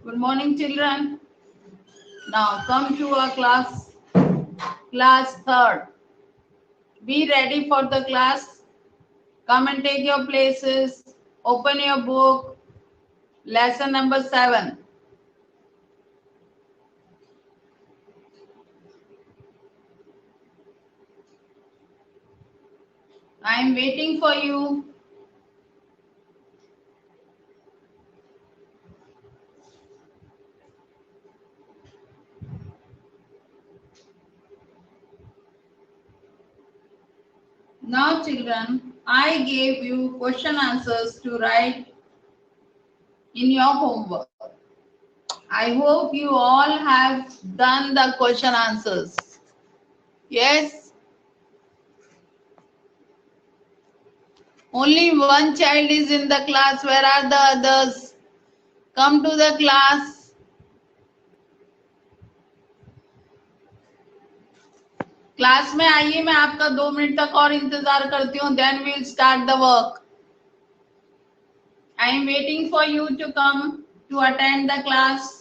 Good morning, children. Now come to our class third. Be ready for the class. Come and take your places. Open your book. Lesson number 7. I am waiting for you. Now, children, I gave you question answers to write in your homework. I hope you all have done the question answers. Yes? Only one child is in the class. Where are the others? Come to the class. Class में आइए, मैं आपका 2 minute तक और इंतजार करती हूँ. Then we will start the work. I am waiting for you to come to attend the class.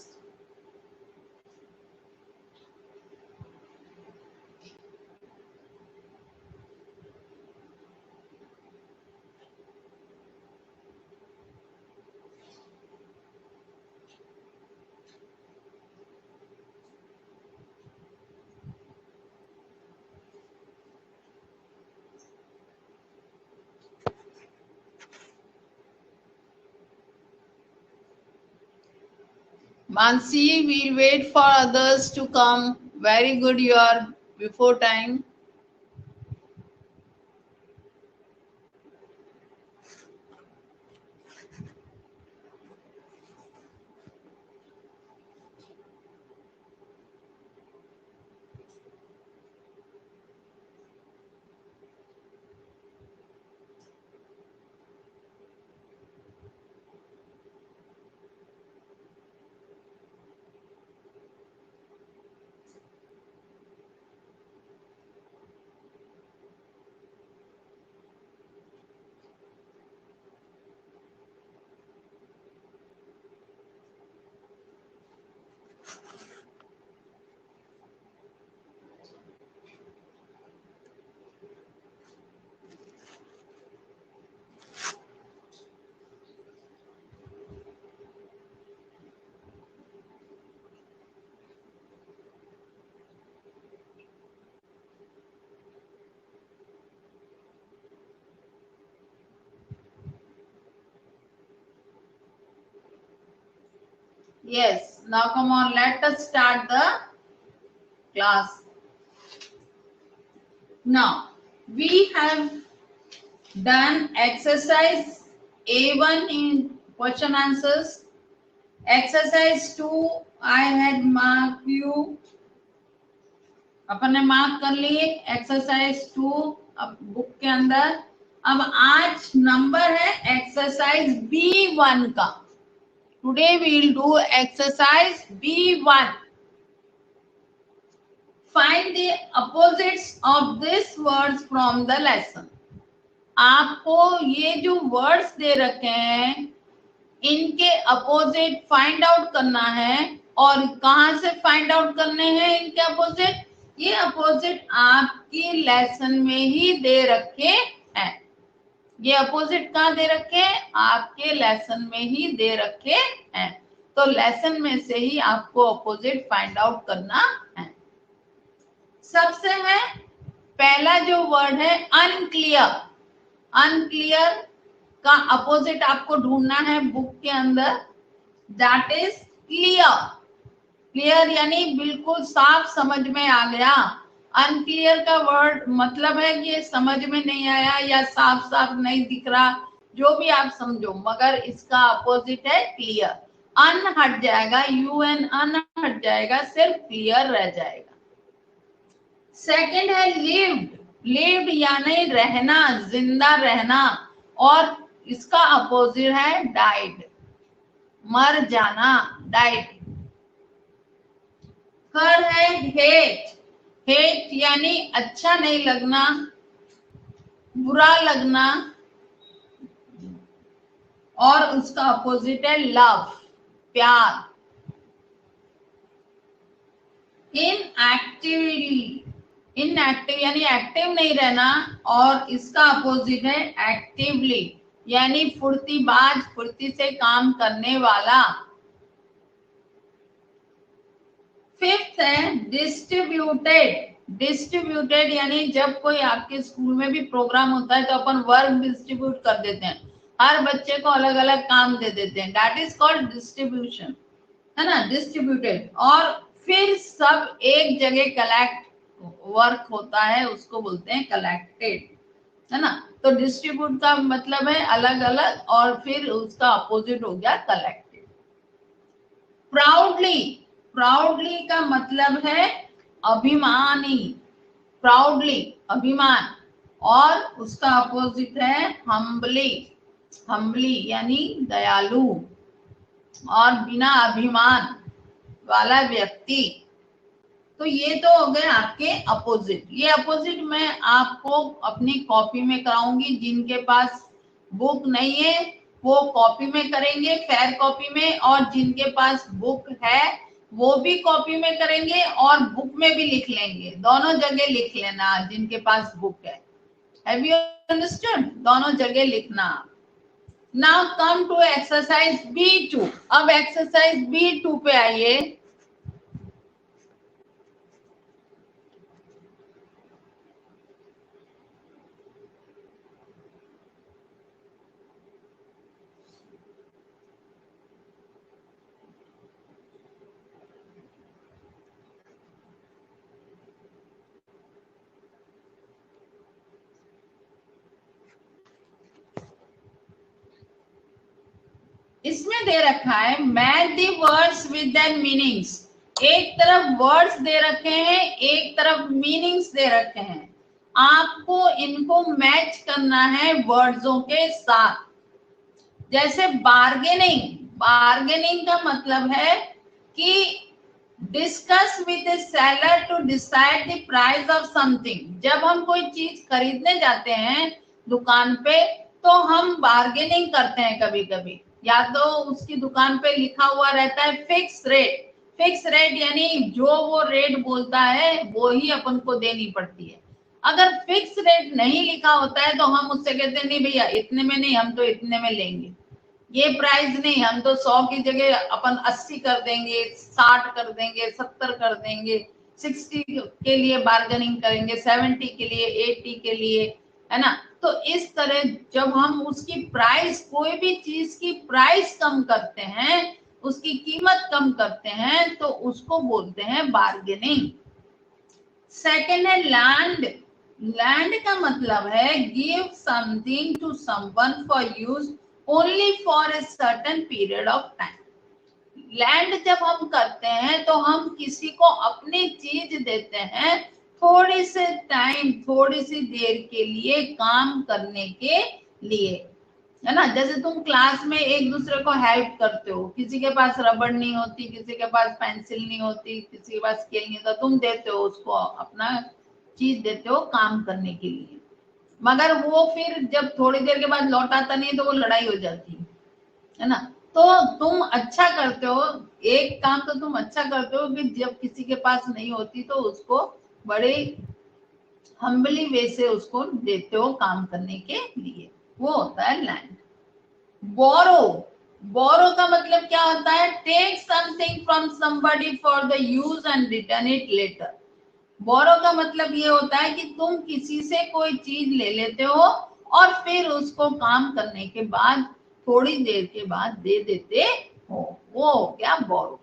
Mansi, we'll wait for others to come. Very good, you are before time. Yes, now come on, let us start the class. Now, we have done exercise A1 in question answers. Exercise 2, I had marked you. अपन ने mark कर लिए exercise 2 अब book के अंदर. अब आज number है exercise B1 का. Today we will do exercise B1. Find the opposites of this words from the lesson. आपको ये जो वर्ड्स दे रखे हैं इनके अपोजिट फाइंड आउट करना है. और कहां से फाइंड आउट करने हैं इनके अपोजिट? ये अपोजिट आपकी लेसन में ही दे रखे हैं. ये अपोजिट कहाँ दे रखे? आपके लेसन में ही दे रखे हैं. तो लेसन में से ही आपको अपोजिट फाइंड आउट करना है. सबसे है पहला जो वर्ड है अनक्लियर. अनक्लियर का अपोजिट आपको ढूंढना है बुक के अंदर. That is clear. क्लियर यानी बिल्कुल साफ समझ में आ गया. अनक्लियर का वर्ड मतलब है कि समझ में नहीं आया या साफ साफ नहीं दिख रहा, जो भी आप समझो, मगर इसका अपोजिट है क्लियर. अन हट जाएगा, UN अन हट जाएगा, सिर्फ क्लियर रह जाएगा. सेकंड है लिव्ड. लिव्ड यानी रहना, जिंदा रहना, और इसका अपोजिट है डाइड, मर जाना, डाइड. थर्ड है हेट. हेट यानी अच्छा नहीं लगना, बुरा लगना, और उसका अपोजिट है लव, प्यार. इनएक्टिवली, इनएक्टिव यानी एक्टिव नहीं रहना, और इसका अपोजिट है एक्टिवली यानी फुर्तीबाज, फुर्ती से काम करने वाला। फिफ्थ है डिस्ट्रीब्यूटेड। डिस्ट्रीब्यूटेड यानी जब कोई आपके स्कूल में भी प्रोग्राम होता है तो अपन वर्क डिस्ट्रीब्यूट कर देते हैं, हर बच्चे को अलग अलग काम दे देते हैं, दैट इज कॉल्ड डिस्ट्रीब्यूशन, है ना, डिस्ट्रीब्यूटेड। और फिर सब एक जगह कलेक्ट वर्क होता है, उसको बोलते हैं कलेक्टेड, है ना। तो डिस्ट्रीब्यूट का मतलब है अलग अलग, और फिर उसका अपोजिट हो गया कलेक्टेड। प्राउडली, प्राउडली का मतलब है अभिमानी, प्राउडली अभिमान, और उसका अपोजिट है हम्बली, हम्बली यानी दयालु और बिना अभिमान वाला व्यक्ति। तो ये तो हो गए आपके अपोजिट। ये अपोजिट मैं आपको अपनी कॉपी में कराऊंगी, जिनके पास बुक नहीं है वो कॉपी में करेंगे, फेयर कॉपी में, और जिनके पास बुक है वो भी कॉपी में करेंगे और बुक में भी लिख लेंगे, दोनों जगह लिख लेना जिनके पास बुक है। Have you understood? दोनों जगह लिखना। Now come to exercise B2। अब एक्सरसाइज B2 पे आइए। इसमें दे रखा है match the words with their meanings. एक तरफ वर्ड्स दे रखे हैं, एक तरफ मीनिंग्स दे रखे हैं, आपको इनको मैच करना है वर्ड्सों के साथ। जैसे बार्गेनिंग, बार्गेनिंग का मतलब है कि discuss with the seller to decide the price of something. जब हम कोई चीज खरीदने जाते हैं दुकान पे तो हम बार्गेनिंग करते हैं कभी कभी, या तो उसकी दुकान पे लिखा हुआ रहता है फिक्स रेट, फिक्स रेट यानी जो वो रेट बोलता है वो ही अपन को देनी पड़ती है। अगर फिक्स रेट नहीं लिखा होता है तो हम उससे कहते हैं नहीं भैया इतने में नहीं, हम तो इतने में लेंगे, ये प्राइस नहीं, हम तो 100 की जगह अपन 80 कर देंगे, 60 कर देंगे, 70 कर देंगे, 60 के लिए बार्गेनिंग करेंगे, 70 के लिए, 80 के लिए, है ना। तो इस तरह जब हम उसकी प्राइस, कोई भी चीज की प्राइस कम करते हैं, उसकी कीमत कम करते हैं, तो उसको बोलते हैं बार्गेनिंग। सेकेंड है लैंड। लैंड का मतलब है give something to someone for use only for a certain period of time. Lend जब हम करते हैं तो हम किसी को अपनी चीज देते हैं थोड़ी से टाइम, थोड़ी सी देर के लिए काम करने के लिए, है ना। जैसे तुम क्लास में एक दूसरे को हेल्प करते हो, किसी के पास रबड़ नहीं होती, किसी के पास पेंसिल नहीं होती, किसी के पास स्केल नहीं होता, तुम देते हो उसको अपना चीज देते हो काम करने के लिए, मगर वो फिर जब थोड़ी देर के बाद लौट आता नहीं तो वो लड़ाई हो जाती है ना। तो तुम अच्छा करते हो, एक काम तो तुम अच्छा करते हो कि जब किसी के पास नहीं होती तो उसको बड़े हम्बली वे से उसको देते हो काम करने के लिए, वो होता है लैंड। बोरो, बोरो का मतलब क्या होता है? Take something from somebody for the use and return it later. Borrow का मतलब ये होता है कि तुम किसी से कोई चीज ले लेते हो और फिर उसको काम करने के बाद थोड़ी देर के बाद दे देते हो, वो हो गया बोरो।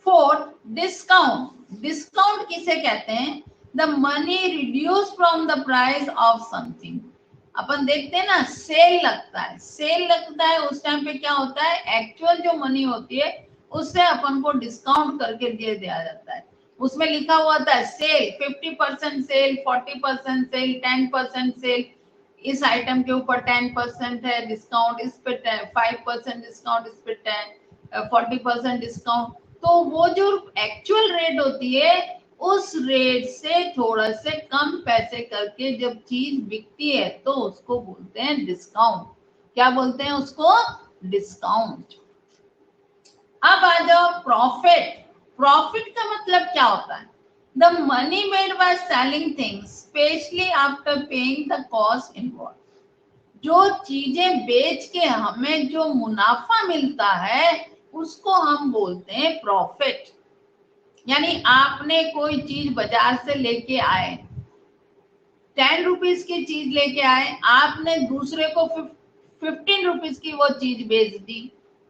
Fourth, discount. डिस्काउंट किसे कहते हैं? The money reduce from the price of something. अपन देखते हैं ना सेल लगता है, सेल लगता है उस टाइम पे क्या होता है, एक्चुअल जो मनी होती है उससे अपन को डिस्काउंट करके दे दिया जाता है। उसमें लिखा हुआ था सेल, 50% सेल, 40% सेल, 10% सेल, इस आइटम के ऊपर 10% है डिस्काउंट, इस पे 5% डिस्काउंट, इस पे 40% डिस्काउंट। तो वो जो एक्चुअल रेट होती है उस रेट से थोड़ा से कम पैसे करके जब चीज बिकती है तो उसको बोलते हैं डिस्काउंट। क्या बोलते हैं उसको? डिस्काउंट। अब आ जाओ प्रॉफिट। प्रॉफिट का मतलब क्या होता है? The money made by selling things specially after paying the cost involve. जो चीजें बेच के हमें जो मुनाफा मिलता है उसको हम बोलते हैं प्रॉफिट। यानी आपने कोई चीज बाजार से लेके आए, 10 रुपीज की चीज लेके आए, आपने दूसरे को 15 रुपीज की वो चीज बेच दी,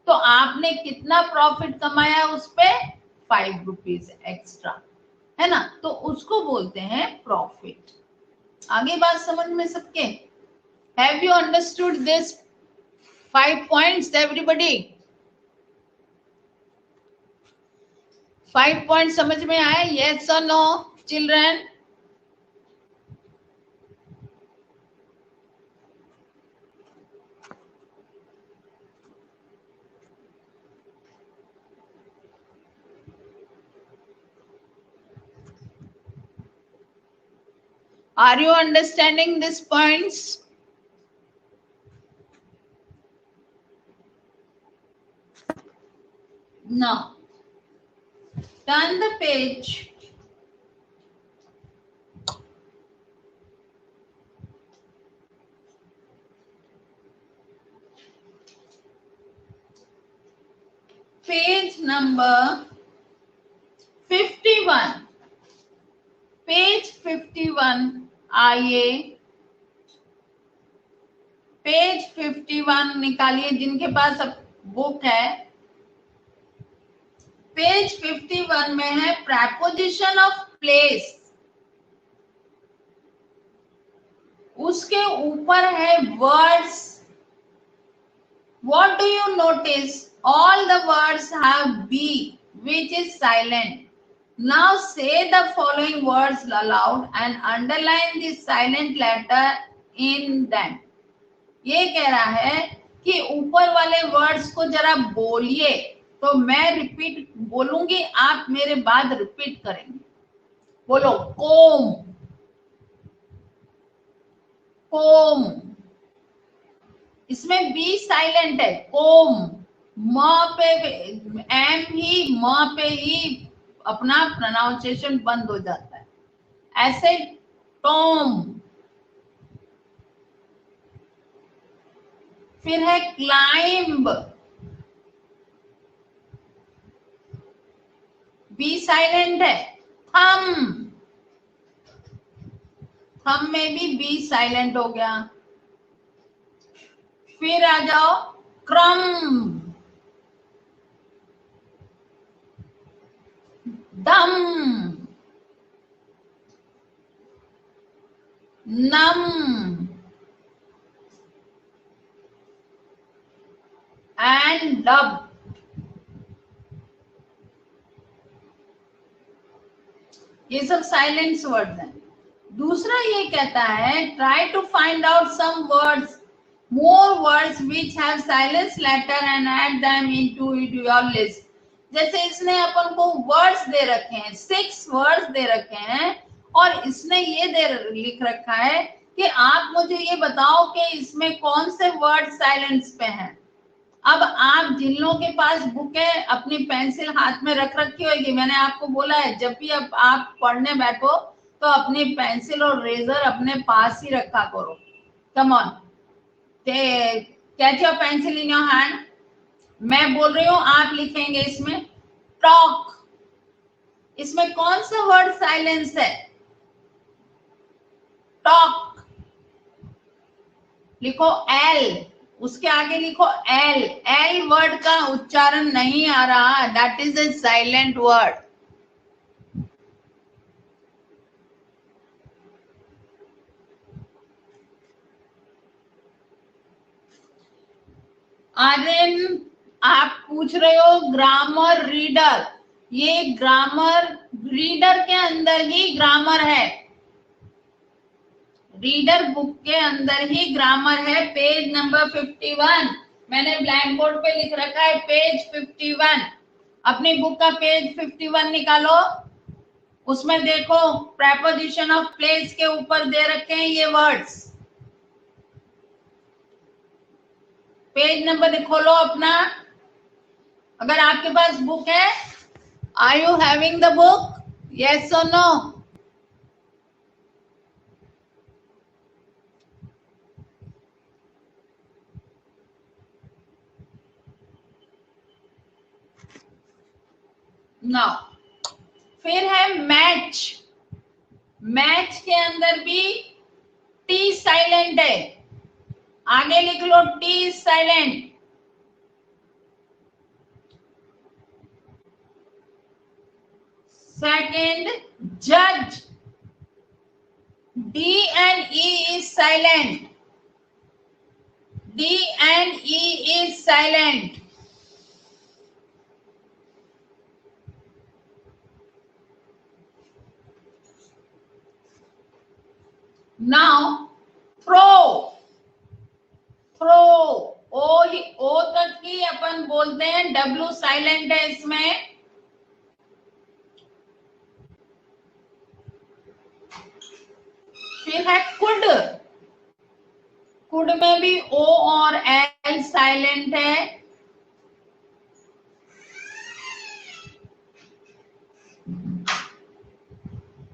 तो आपने कितना प्रॉफिट कमाया उस पे? 5 रुपीज एक्स्ट्रा, है ना? तो उसको बोलते हैं प्रॉफिट। आगे बात समझ में सबके? Have you understood this 5 points everybody? 5 point समझ में आए? यस और no children? Are you understanding these points? Now, turn the page. Page number 51. Page 51 आइए, पेज 51 निकालिए जिनके पास अब बुक है। पेज 51 में है प्रेपोजिशन ऑफ प्लेस, उसके ऊपर है words. What do you notice? All the words have B which is silent. Now say the following words aloud and underline the silent letter in them. ये कह रहा है कि ऊपर वाले वर्ड्स को जरा बोलिए, तो मैं रिपीट बोलूंगी, आप मेरे बाद रिपीट करेंगे। बोलो कोम, कोम, इसमें बी साइलेंट है। कोम, म पे एम ही, म पे ही अपना प्रोनाउंसिएशन बंद हो जाता है। ऐसे टॉम, फिर है क्लाइंब, बी साइलेंट है। थम, थम में भी बी साइलेंट हो गया। फिर आ जाओ क्रम, दम, नम, एंड लब। ये सब साइलेंस वर्ड्स हैं। दूसरा ये कहता है try to find out some words, more words which have silence letter and add them into your list. जैसे इसने अपन को वर्ड्स दे रखे हैं, 6 वर्ड्स दे रखे हैं, और इसने ये लिख रखा है कि आप मुझे ये बताओ कि इसमें कौन से वर्ड साइलेंस पे हैं। अब आप जिन लोगों के पास बुक है, अपनी पेंसिल हाथ में रख रखी होगी। मैंने आपको बोला है जब भी अब आप पढ़ने बैठो तो अपनी पेंसिल और रेजर अपने पास ही रखा करो। Come on, catch your pencil in your hand. मैं बोल रही हूँ, आप लिखेंगे इसमें टॉक। इसमें कौन सा वर्ड साइलेंस है? टॉक। लिखो एल, उसके आगे लिखो एल। एल वर्ड का उच्चारण नहीं आ रहा, that is a silent word. Aryan, आप पूछ रहे हो ग्रामर रीडर, ये ग्रामर रीडर के अंदर ही ग्रामर है, रीडर बुक के अंदर ही ग्रामर है। पेज नंबर 51 मैंने ब्लैक बोर्ड पे लिख रखा है, पेज 51। अपनी बुक का पेज 51 निकालो, उसमें देखो प्रेपोजिशन ऑफ प्लेस के ऊपर दे रखे हैं ये वर्ड्स। पेज नंबर खोलो अपना, अगर आपके पास बुक है Are you having the book? Yes or no? Now, फिर है मैच. मैच के अंदर भी टी साइलेंट है. आगे लिख लो टी साइलेंट. सेकंड जज. D and E is silent. D and E is silent. Now, throw. Throw. O तक की अपन बोलते हैं. W साइलेंट है इसमें. फिर है कुड. कुड में भी O और L साइलेंट है.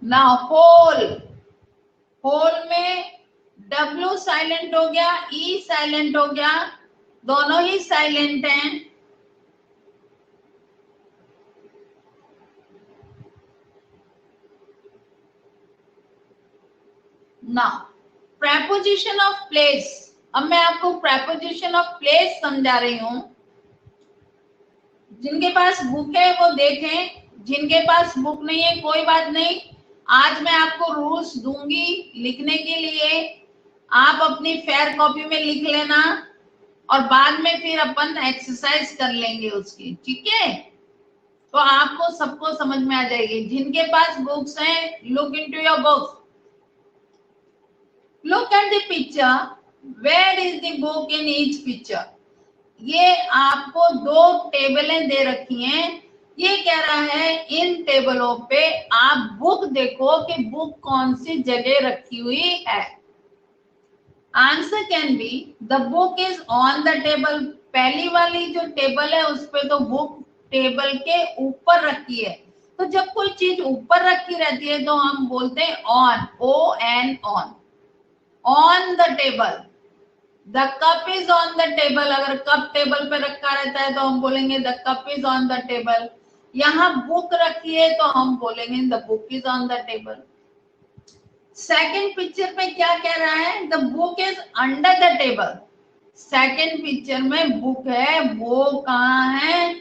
Now whole. होल में W साइलेंट हो गया, E साइलेंट हो गया, दोनों ही साइलेंट हैं. Now preposition of place. अब मैं आपको प्रेपोजिशन ऑफ प्लेस समझा रही हूं. जिनके पास बुक है वो देखें, जिनके पास बुक नहीं है कोई बात नहीं. आज मैं आपको रूल्स दूंगी लिखने के लिए. आप अपनी फेयर कॉपी में लिख लेना और बाद में फिर अपन एक्सरसाइज कर लेंगे उसकी. ठीक है, तो आपको सबको समझ में आ जाएगी. जिनके पास बुक्स हैं, look into your books. Look at the picture. Where is the book in each picture? ये आपको दो टेबलें दे रखी हैं. ये कह रहा है इन टेबलों पे आप बुक देखो कि बुक कौन सी जगह रखी हुई है. Answer can be the book is on the table. पहली वाली जो टेबल है उस पे तो बुक टेबल के ऊपर रखी है. तो जब कोई चीज ऊपर रखी रहती है तो हम बोलते हैं on. ON on. On the table. The cup is on the table. अगर कप टेबल पे रखा रहता है तो हम बोलेंगे the cup is on the table. यहाँ बुक रखी है तो हम बोलेंगे the book is on the table. Second picture में क्या कह रहा है? The book is under the table. Second picture में बुक है, वो कहाँ है?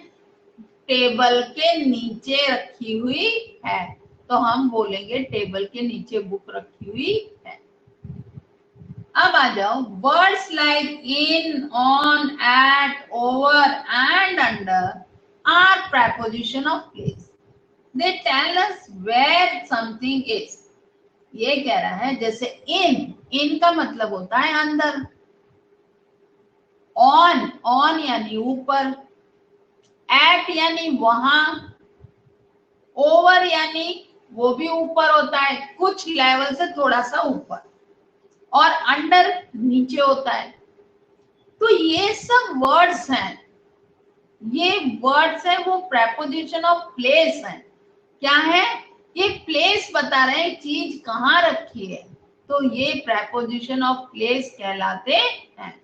टेबल के नीचे रखी हुई है. तो हम बोलेंगे टेबल के नीचे बुक रखी हुई है. अब आ जाओ. Words like in, on, at, over and under are preposition of place. They tell us where something is. ये कह रहा है जैसे इन. इन का मतलब होता है अंदर. ऑन, ऑन यानी ऊपर. एट यानी वहां. ओवर यानी वो भी ऊपर होता है, कुछ लेवल से थोड़ा सा ऊपर. और अंडर नीचे होता है. तो ये सब वर्ड्स हैं. ये वर्ड्स है वो प्रेपोजिशन ऑफ प्लेस है. क्या है? ये प्लेस बता रहे हैं चीज कहाँ रखी है. तो ये प्रेपोजिशन ऑफ प्लेस कहलाते हैं.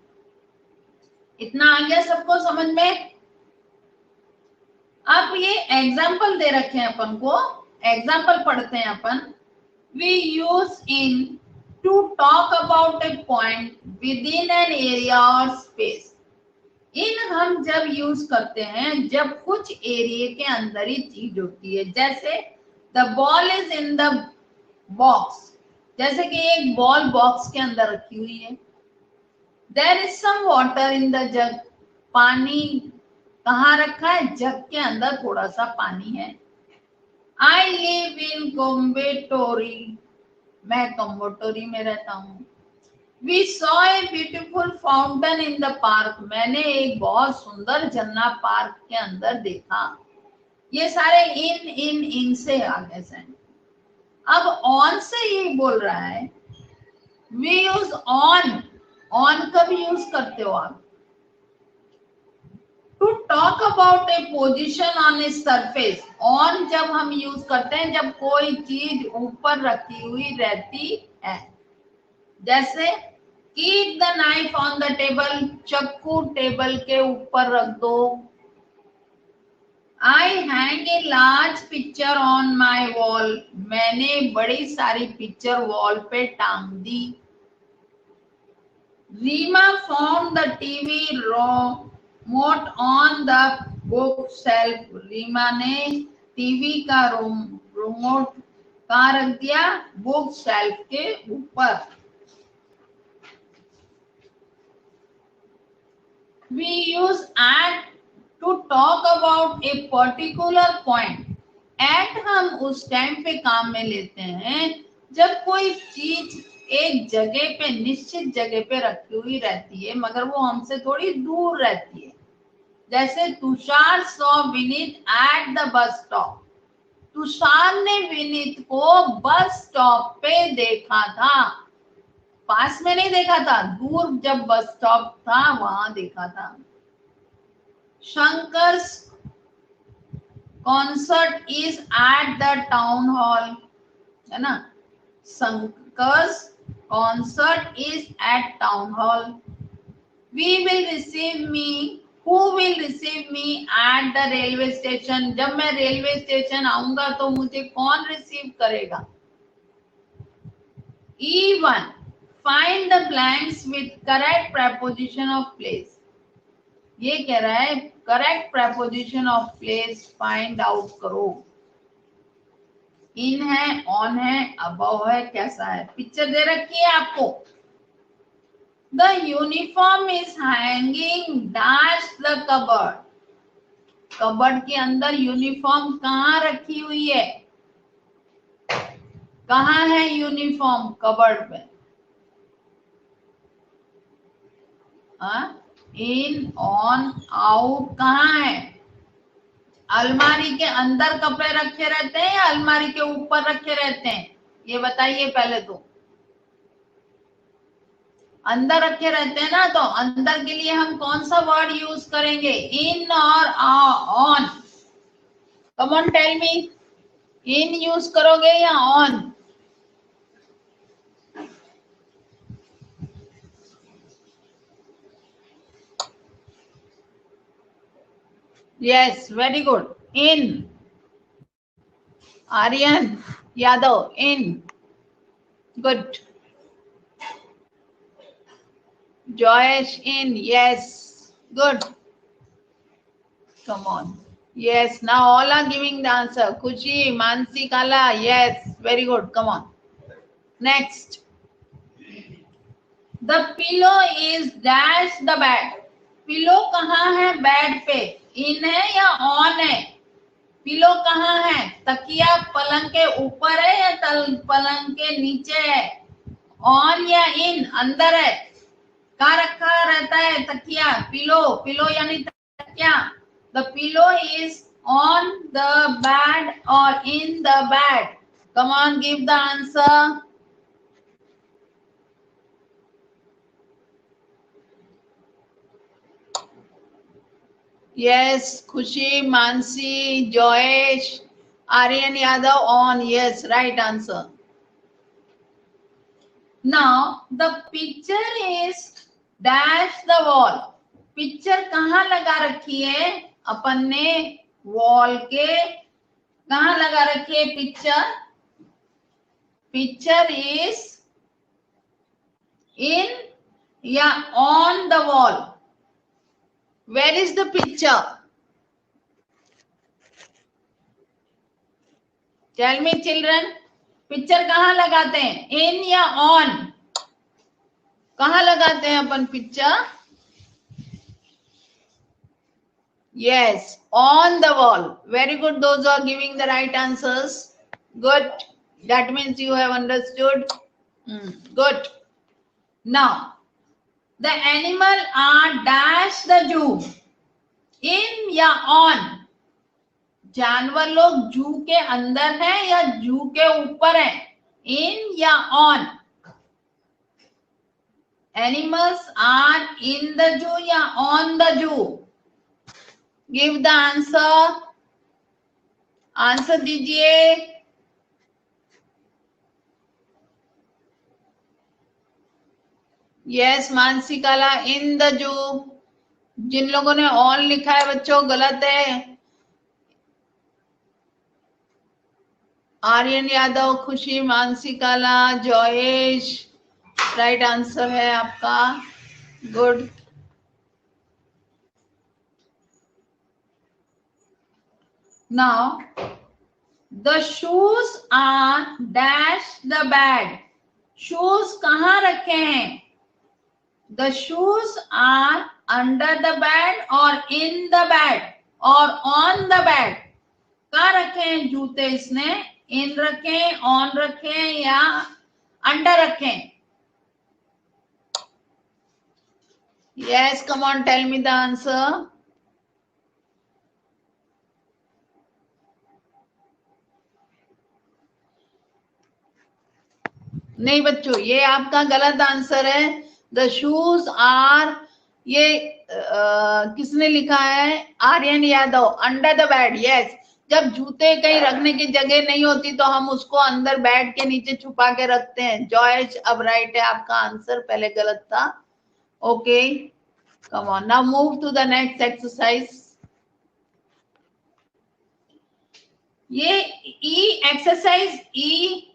इतना आ गया सबको समझ में? अब ये एग्जाम्पल दे रखे हैं अपन को. एग्जाम्पल पढ़ते हैं अपन. We use in to talk about a point within an area or space. इन हम जब यूज करते हैं जब कुछ एरिया के अंदर ही चीज होती है. जैसे the ball is in the box. जैसे कि एक बॉल बॉक्स के अंदर रखी हुई है. There is some water in the jug. पानी कहाँ रखा है? जग के अंदर थोड़ा सा पानी है. I live in Coimbatore. मैं कोम्बेटोरी में रहता हूँ. We saw a beautiful fountain in the park. मैंने एक बहुत सुंदर झरना पार्क के अंदर देखा. ये सारे इन से आगे से. अब ऑन से ये बोल रहा है. We use on. ऑन कब यूज करते हो आप? To talk about a position on a surface, on जब हम यूज करते हैं जब कोई चीज ऊपर रखी हुई रहती है, जैसे keep the knife on the table, चाकू टेबल के ऊपर रख दो। I hang a large picture on my wall, मैंने बड़ी सारी पिक्चर वॉल पे टांग दी। Reema found the TV remote on the bookshelf, Reema ने टीवी का रिमोट कहाँ रख दिया? बुक शेल्फ के ऊपर। We use at to talk about a particular point. At हम उस टाइम पे काम में लेते हैं जब कोई चीज एक जगह पे, निश्चित जगह पे रखी हुई रहती है मगर वो हमसे थोड़ी दूर रहती है। जैसे Tushar saw Vineet at the bus stop, Tushar ने विनीत को बस स्टॉप पे देखा था, पास में नहीं देखा था, दूर जब बस स्टॉप था वहां देखा था। Shankar's concert is at the town hall, है ना, Shankar's concert is at town hall. We will receive me, who will receive me at the railway station, जब मैं रेलवे स्टेशन आऊंगा तो मुझे कौन रिसीव करेगा? E1 Find the blanks with correct preposition of place, ये कह रहा है correct preposition of place find out करो। in है, on है, above है, कैसा है? पिक्चर दे रखी है आपको। The uniform is hanging dash the cupboard, cupboard के अंदर यूनिफॉर्म कहाँ रखी हुई है? कहाँ है यूनिफॉर्म? कबर्ड पे। इन, ऑन, आउट कहाँ है? अलमारी के अंदर कपड़े रखे रहते हैं या अलमारी के ऊपर रखे रहते हैं? ये बताइए पहले तो। अंदर रखे रहते हैं ना, तो अंदर के लिए हम कौन सा वर्ड यूज करेंगे? इन और on? Come on tell me, in use करोगे या on? Yes, very good. In. Aryan Yadav, in. Good. Joyesh, in. Yes. Good. Come on. Yes, now all are giving the answer. Khushi, Mansi, Kala. Yes, very good. Come on. Next. The pillow is dash the bed. Pillow कहाँ है? Bed पे। इन है या on है? Pillow कहाँ है? तकिया पलंग के ऊपर है या पलंग के नीचे है? ऑन या इन? अंदर है। कहाँ रखा रहता है तकिया? पिलो, पिलो यानी तकिया। The pillow is on the bed और in the bed. Come on, give the answer. Yes, Khushi, Mansi, Joyesh, Aryan Yadav, on. Yes, right answer. Now the picture is dash the wall. Picture कहाँ लगा रखी है? अपन ने wall के कहाँ लगा रखी है पिक्चर? पिक्चर इज इन या on the wall? Where is the picture? Tell me children, picture कहाँ लगाते हैं? इन या ऑन? कहाँ लगाते हैं अपन picture? Yes, on the wall. Very good. Those are giving the right answers. Good. That means you have understood. Good. Now, the animal are dash the zoo. In या on? जानवर लोग जू के अंदर है या जू के ऊपर है? In या on? Animals are in the zoo या on the zoo? Give the answer, answer दीजिए। यस मानसी काला, इन द जू। जिन लोगों ने ऑन लिखा है बच्चों गलत है। आर्यन यादव, खुशी, मानसी काला, जॉयेश, राइट आंसर है आपका। Good. Now the shoes are dash the bed. Shoes कहाँ रखे हैं? The shoes are under the bed और इन द बेड और ऑन द बेड। कहाँ रखे हैं जूते इसने? इन रखे, ऑन रखे या अंडर रखे? Yes, come on, tell me the answer. नहीं बच्चों, ये आपका गलत आंसर है। द शूज आर, ये किसने लिखा है? Aryan Yadav, under the bed. Yes, जब जूते कहीं रखने की जगह नहीं होती तो हम उसको अंदर बेड के नीचे छुपा के रखते हैं। जॉयज अब राइट है आपका आंसर, पहले गलत था। Okay, come on, now move to the next exercise. ये ई एक्सरसाइज ई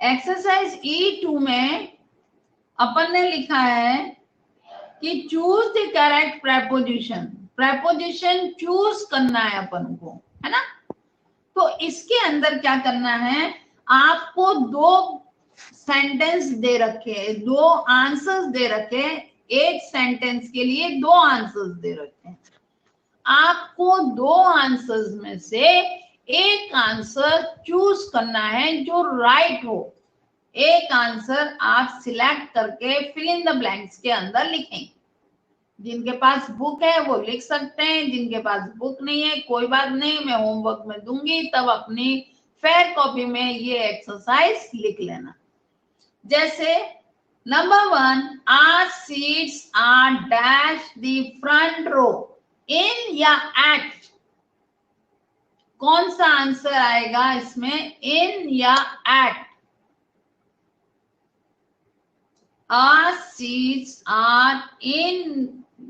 एक्सरसाइज E2 में अपन ने लिखा है कि choose the correct preposition. Preposition choose करना है अपन को, है ना? तो इसके अंदर क्या करना है, आपको दो सेंटेंस दे रखे, दो आंसर्स दे रखे, एक सेंटेंस के लिए दो आंसर्स दे रखे हैं। आपको दो आंसर्स में से एक आंसर चूज करना है जो राइट हो। एक आंसर आप सिलेक्ट करके फिल इन द ब्लैंक्स के अंदर लिखें। जिनके पास बुक है वो लिख सकते हैं, जिनके पास बुक नहीं है कोई बात नहीं, मैं होमवर्क में दूंगी, तब अपनी फेयर कॉपी में ये एक्सरसाइज लिख लेना। जैसे number 1, our seats are dash the front row, in या एट? कौन सा आंसर आएगा इसमें, इन या at? Our seats are in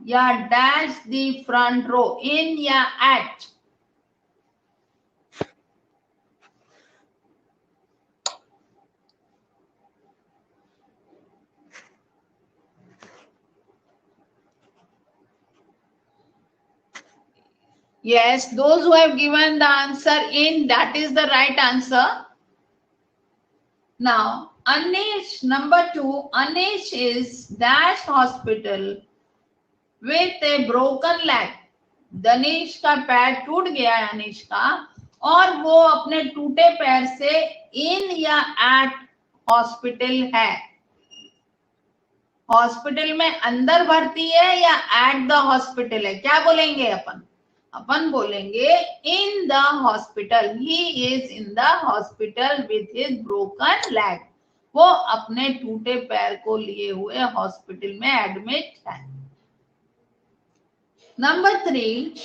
या dash the front row, in या at? Yes, those who have given the answer in, that is the right answer. Now, Anish, number 2, Anish is dash hospital with a broken leg. Danish का पैर टूट गया है, अनीश का, और वो अपने टूटे पैर से इन या एट हॉस्पिटल है। हॉस्पिटल में अंदर भर्ती है या एट द हॉस्पिटल है? क्या बोलेंगे अपन? अपन बोलेंगे in the hospital. He is in the hospital with his broken leg. वो अपने टूटे पैर को लिए हुए हॉस्पिटल में एडमिट है। Number 3,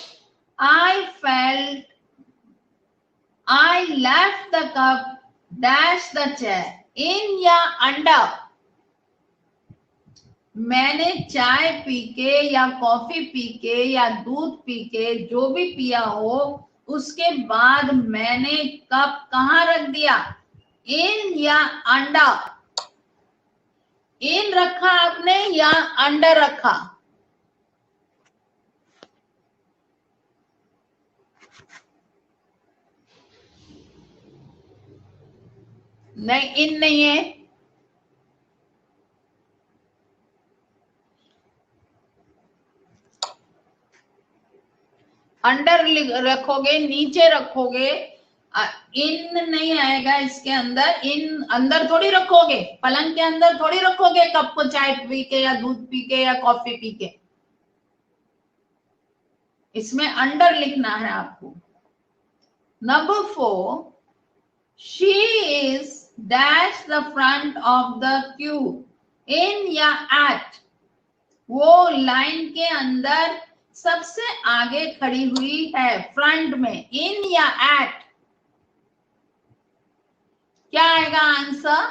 I left the cup dash the chair, in या under? मैंने चाय पी के या कॉफी पी के या दूध पी के, जो भी पिया हो, उसके बाद मैंने कप कहाँ रख दिया, इन या अंडर? इन रखा आपने या अंडर रखा? नहीं, इन नहीं है। अंडर रखोगे, नीचे रखोगे, इन नहीं आएगा इसके अंदर। इन अंदर थोड़ी रखोगे, पलंग के अंदर थोड़ी रखोगे कप को, चाय पी के या दूध पी के या कॉफी पी के। इसमें अंडर लिखना है आपको। Number 4, She is dash the front of the queue. In या at, वो लाइन के अंदर सबसे आगे खड़ी हुई है, फ्रंट में. इन या एट, क्या आएगा आंसर?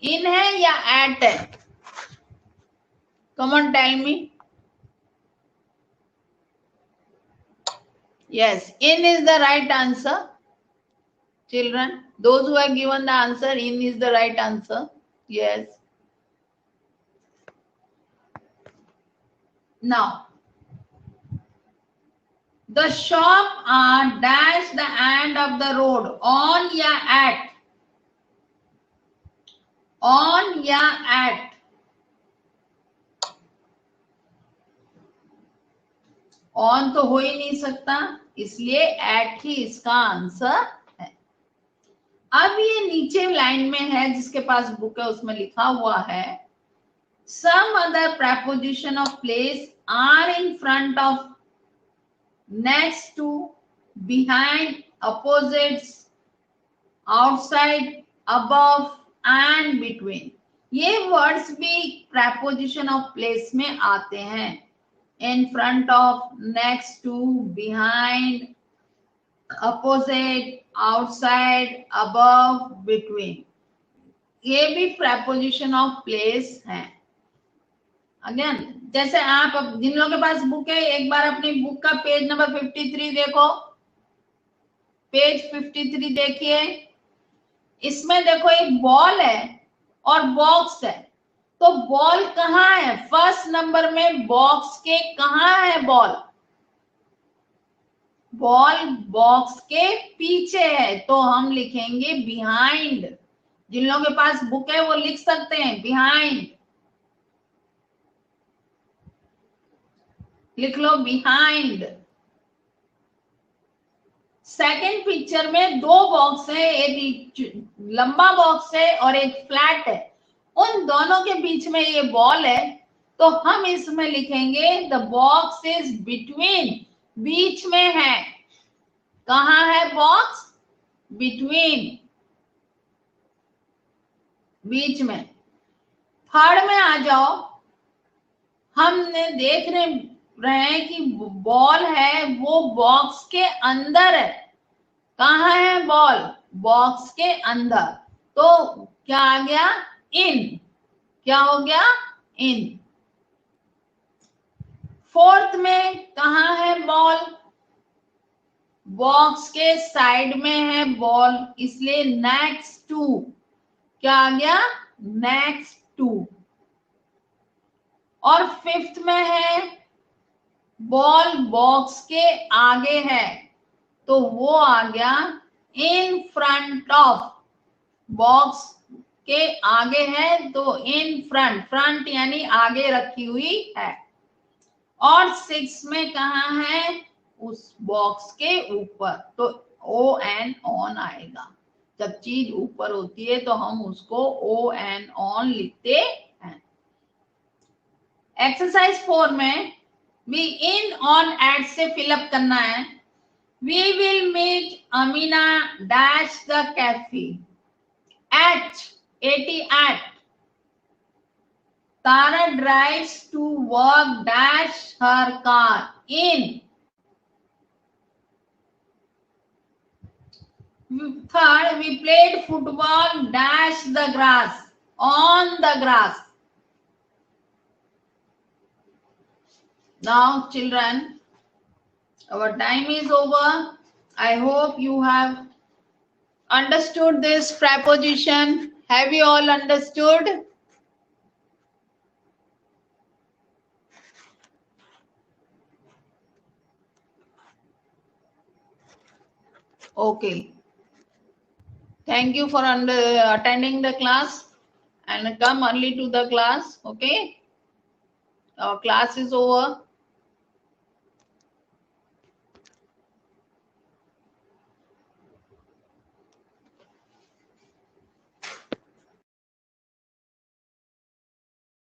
इन है या एट है? Come on tell me. Yes, in is the right answer. Children, those who have given the answer, in is the right answer. Yes. Now, the shop are dash the end of the road. On या at? On या at? On तो हो ही नहीं सकता, इसलिए eight ही इसका answer है. अब ये नीचे लाइन में है, जिसके पास बुक है उसमें लिखा हुआ है, some other preposition of place are in front of, next to, behind, opposites, outside, above and between. ये वर्ड्स भी प्रेपोजिशन ऑफ प्लेस में आते हैं. In front of, next to, behind, opposite, outside, above, between. ये भी preposition of place है. Again, जैसे आप जिन लोगों के पास बुक है, एक बार अपनी बुक का पेज नंबर 53 देखो. पेज 53 देखिए. इसमें देखो एक बॉल है और बॉक्स है. तो बॉल कहाँ है? फर्स्ट नंबर में बॉक्स के कहाँ है बॉल? बॉल बॉक्स के पीछे है, तो हम लिखेंगे बिहाइंड. जिन लोगों के पास बुक है वो लिख सकते हैं बिहाइंड. लिख लो बिहाइंड. सेकंड पिक्चर में दो बॉक्स है, एक लंबा बॉक्स है और एक फ्लैट है. उन दोनों के बीच में ये बॉल है, तो हम इसमें लिखेंगे द बॉक्स इज बिटवीन. बीच में है. कहाँ है बॉक्स? बिटवीन, बीच में. थर्ड में आ जाओ. हमने देख रहे हैं कि बॉल है वो बॉक्स के अंदर है. कहाँ है बॉल? बॉक्स के अंदर. तो क्या आ गया? इन. क्या हो गया? इन. फोर्थ में कहाँ है बॉल? बॉक्स के साइड में है बॉल, इसलिए नेक्स्ट टू. क्या आ गया? Next to. और फिफ्थ में है बॉल बॉक्स के आगे है, तो वो आ गया इन फ्रंट ऑफ. बॉक्स के आगे है तो इन फ्रंट. फ्रंट यानी आगे रखी हुई है. और सिक्स में कहाँ है? उस बॉक्स के ऊपर, तो ओ एन ऑन आएगा. जब चीज ऊपर होती है तो हम उसको ओ एन ऑन लिखते हैं. एक्सरसाइज 4 में भी इन ऑन एट से फिलअप करना है. We will meet Amina dash the cafe at 80 at. Tara drives to work dash her car in. Third, we played football dash the grass, on the grass. Now children, our time is over. I hope you have understood this preposition. Have you all understood? Okay. Thank you for attending the class, and come early to the class. Okay. Our class is over.